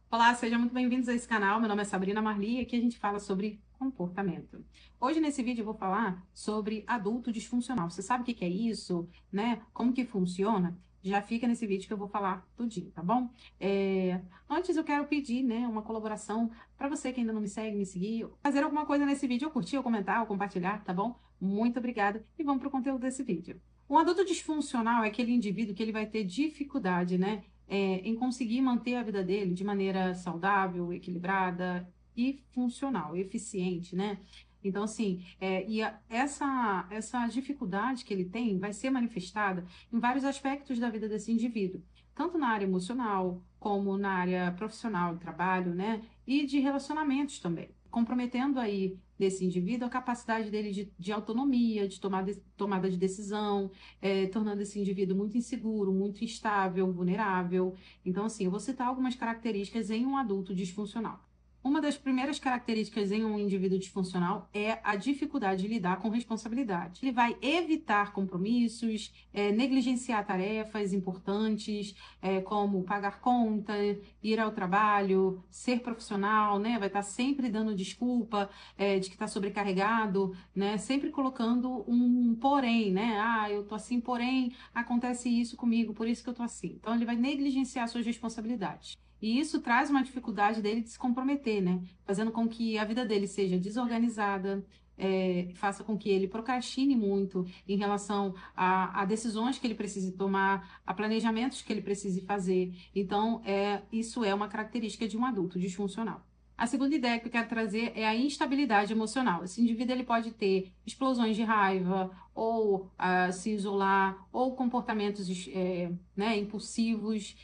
Olá, sejam muito bem-vindos a esse canal. Meu nome é Sabrina Marli e aqui a gente fala sobre comportamento. Hoje nesse vídeo eu vou falar sobre adulto disfuncional. Você sabe o que é isso, né? Como que funciona? Já fica nesse vídeo que eu vou falar tudinho, tá bom? Antes eu quero pedir, né, uma colaboração para você que ainda não me segue, me seguir, fazer alguma coisa nesse vídeo, ou curtir, ou comentar, ou compartilhar, tá bom? Muito obrigada e vamos para o conteúdo desse vídeo. Um adulto disfuncional é aquele indivíduo que ele vai ter dificuldade, né? Em conseguir manter a vida dele de maneira saudável, equilibrada e funcional, eficiente, né? Então, assim, essa dificuldade que ele tem vai ser manifestada em vários aspectos da vida desse indivíduo, tanto na área emocional, como na área profissional, de trabalho, né? E de relacionamentos também, comprometendo aí desse indivíduo a capacidade dele de autonomia, de tomada de decisão, tornando esse indivíduo muito inseguro, muito instável, vulnerável. Então, assim, eu vou citar algumas características em um adulto disfuncional. Uma das primeiras características em um indivíduo disfuncional é a dificuldade de lidar com responsabilidade. Ele vai evitar compromissos, negligenciar tarefas importantes, como pagar conta, ir ao trabalho, ser profissional, né? Vai estar sempre dando desculpa, de que está sobrecarregado, né? Sempre colocando um porém, né? Ah, eu tô assim, porém acontece isso comigo, por isso que eu tô assim. Então ele vai negligenciar suas responsabilidades. E isso traz uma dificuldade dele de se comprometer, né? Fazendo com que a vida dele seja desorganizada, faça com que ele procrastine muito em relação a decisões que ele precise tomar, a planejamentos que ele precise fazer. Então, isso é uma característica de um adulto disfuncional. A segunda ideia que eu quero trazer é a instabilidade emocional. Esse indivíduo ele pode ter explosões de raiva, ou se isolar, ou comportamentos né, impulsivos.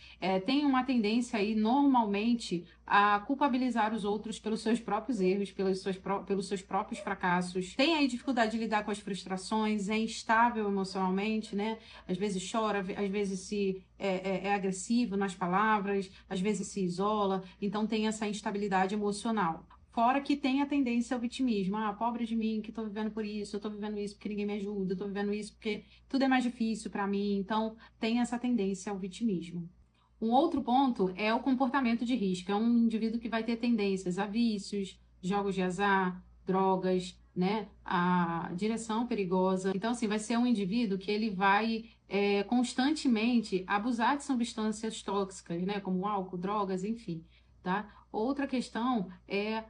Tem uma tendência aí, normalmente, a culpabilizar os outros pelos seus próprios erros, pelos seus próprios fracassos. Tem aí dificuldade de lidar com as frustrações, é instável emocionalmente, né? Às vezes chora, às vezes é agressivo nas palavras, às vezes se isola, então tem essa instabilidade emocional. Fora que tem a tendência ao vitimismo. Ah, pobre de mim, que estou vivendo por isso, eu estou vivendo isso porque ninguém me ajuda, eu estou vivendo isso porque tudo é mais difícil para mim. Então, tem essa tendência ao vitimismo. Um outro ponto é o comportamento de risco. É um indivíduo que vai ter tendências a vícios, jogos de azar, drogas, né? A direção perigosa. Então, assim, vai ser um indivíduo que ele vai constantemente abusar de substâncias tóxicas, né? Como álcool, drogas, enfim, tá? Outra questão é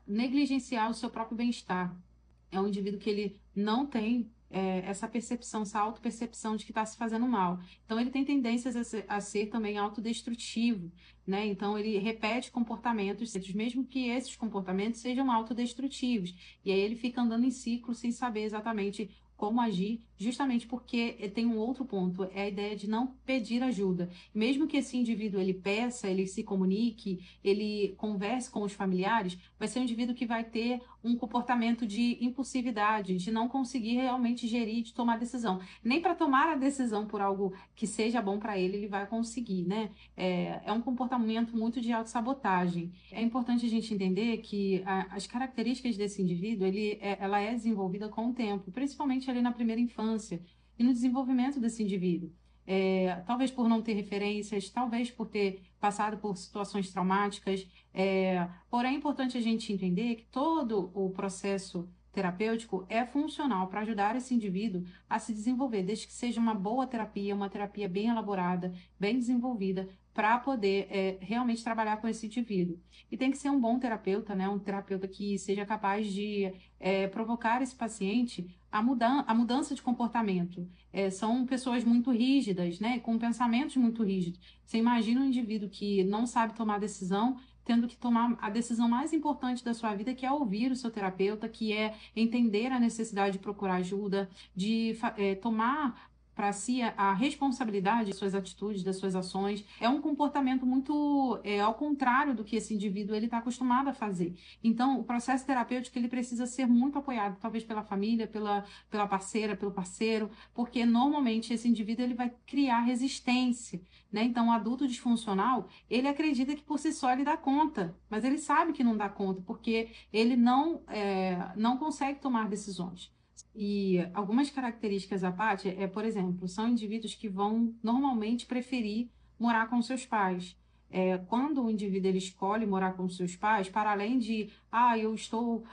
negligenciar o seu próprio bem-estar. É um indivíduo que ele não tem essa percepção, essa autopercepção de que está se fazendo mal. Então, ele tem tendências a ser também autodestrutivo, né? Então, ele repete comportamentos, mesmo que esses comportamentos sejam autodestrutivos. E aí ele fica andando em ciclo sem saber exatamente como agir, justamente porque tem um outro ponto, é a ideia de não pedir ajuda. Mesmo que esse indivíduo ele peça, ele se comunique, ele converse com os familiares, vai ser um indivíduo que vai ter um comportamento de impulsividade, de não conseguir realmente gerir, de tomar decisão. Nem para tomar a decisão por algo que seja bom para ele, ele vai conseguir, né? É um comportamento muito de autossabotagem. É importante a gente entender que as características desse indivíduo, ela é desenvolvida com o tempo, principalmente ali na primeira infância e no desenvolvimento desse indivíduo. Talvez por não ter referências, talvez por ter passado por situações traumáticas, porém é importante a gente entender que todo o processo terapêutico é funcional para ajudar esse indivíduo a se desenvolver, desde que seja uma boa terapia, uma terapia bem elaborada, bem desenvolvida, para poder realmente trabalhar com esse indivíduo. E tem que ser um bom terapeuta, né? Um terapeuta que seja capaz de provocar esse paciente a mudança de comportamento. São pessoas muito rígidas, né? Com pensamentos muito rígidos. Você imagina um indivíduo que não sabe tomar decisão, tendo que tomar a decisão mais importante da sua vida, que é ouvir o seu terapeuta, que é entender a necessidade de procurar ajuda, de tomar para si a responsabilidade das suas atitudes, das suas ações. É um comportamento muito ao contrário do que esse indivíduo ele está acostumado a fazer. Então, o processo terapêutico ele precisa ser muito apoiado, talvez pela família, pela parceira, pelo parceiro, porque normalmente esse indivíduo ele vai criar resistência, né? Então, o adulto disfuncional, ele acredita que por si só ele dá conta, mas ele sabe que não dá conta, porque ele não consegue tomar decisões. E algumas características à parte por exemplo, são indivíduos que vão normalmente preferir morar com seus pais. Quando o indivíduo ele escolhe morar com seus pais, para além de, eu estou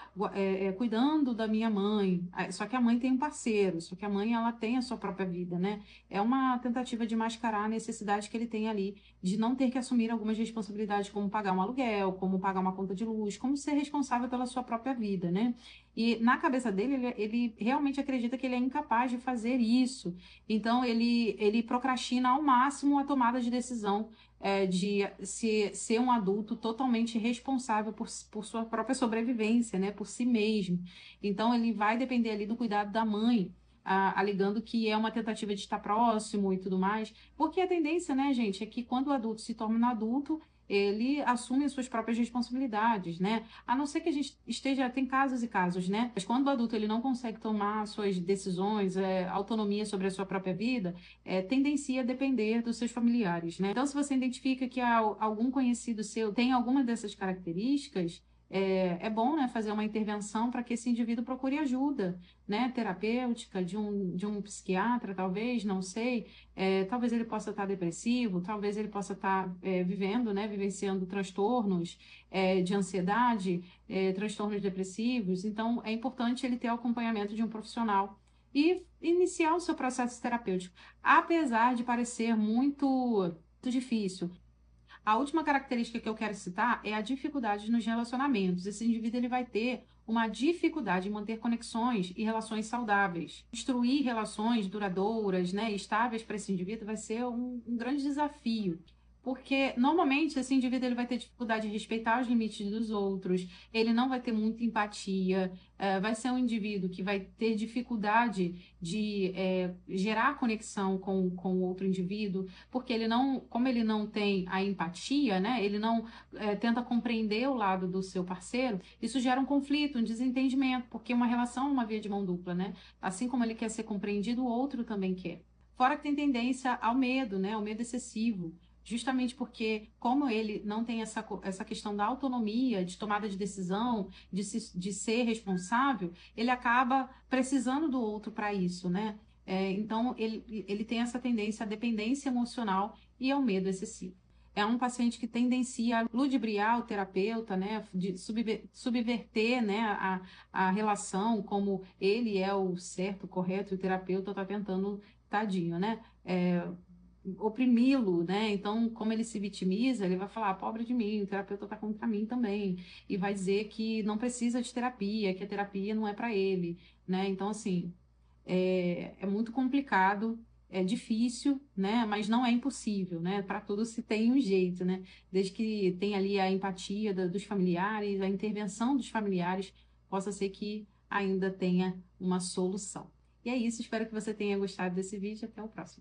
cuidando da minha mãe, só que a mãe tem um parceiro, só que a mãe ela tem a sua própria vida, né? É uma tentativa de mascarar a necessidade que ele tem ali de não ter que assumir algumas responsabilidades, como pagar um aluguel, como pagar uma conta de luz, como ser responsável pela sua própria vida, né? E na cabeça dele, ele realmente acredita que ele é incapaz de fazer isso. Então, ele procrastina ao máximo a tomada de decisão de ser um adulto totalmente responsável por sua própria sobrevivência, né? Por si mesmo. Então, ele vai depender ali do cuidado da mãe, alegando que é uma tentativa de estar próximo e tudo mais. Porque a tendência, né, gente, é que quando o adulto se torna um adulto, ele assume as suas próprias responsabilidades, né? A não ser que a gente esteja, tem casos e casos, né? Mas quando o adulto ele não consegue tomar suas decisões, autonomia sobre a sua própria vida, tendencia a depender dos seus familiares, né? Então, se você identifica que algum conhecido seu tem alguma dessas características, é bom, né, fazer uma intervenção para que esse indivíduo procure ajuda, né, terapêutica, de um psiquiatra, talvez, não sei. Talvez ele possa estar depressivo, talvez ele possa estar vivendo, né, vivenciando transtornos de ansiedade, transtornos depressivos. Então, é importante ele ter o acompanhamento de um profissional e iniciar o seu processo terapêutico, apesar de parecer muito difícil. A última característica que eu quero citar é a dificuldade nos relacionamentos. Esse indivíduo ele vai ter uma dificuldade em manter conexões e relações saudáveis. Construir relações duradouras, né, estáveis para esse indivíduo vai ser um grande desafio. Porque normalmente esse indivíduo ele vai ter dificuldade de respeitar os limites dos outros, ele não vai ter muita empatia, vai ser um indivíduo que vai ter dificuldade de gerar conexão com o outro indivíduo, porque ele não, como ele não tem a empatia, né? Ele não tenta compreender o lado do seu parceiro, isso gera um conflito, um desentendimento, porque uma relação é uma via de mão dupla, né? Assim como ele quer ser compreendido, o outro também quer. Fora que tem tendência ao medo, né? Ao medo excessivo. Justamente porque, como ele não tem essa questão da autonomia, de tomada de decisão, de ser responsável, ele acaba precisando do outro para isso, né? Então, ele tem essa tendência à dependência emocional e ao medo excessivo. É um paciente que tendencia a ludibriar o terapeuta, né, de subverter, né, a relação, como ele é o certo, o correto, e o terapeuta está tentando, tadinho, né, oprimi-lo, né? Então, como ele se vitimiza, ele vai falar, pobre de mim, o terapeuta está contra mim também, e vai dizer que não precisa de terapia, que a terapia não é para ele, né? Então, assim, é muito complicado, é difícil, né? Mas não é impossível, né? Para tudo se tem um jeito, né? Desde que tenha ali a empatia dos familiares, a intervenção dos familiares, possa ser que ainda tenha uma solução. E é isso, espero que você tenha gostado desse vídeo. Até o próximo.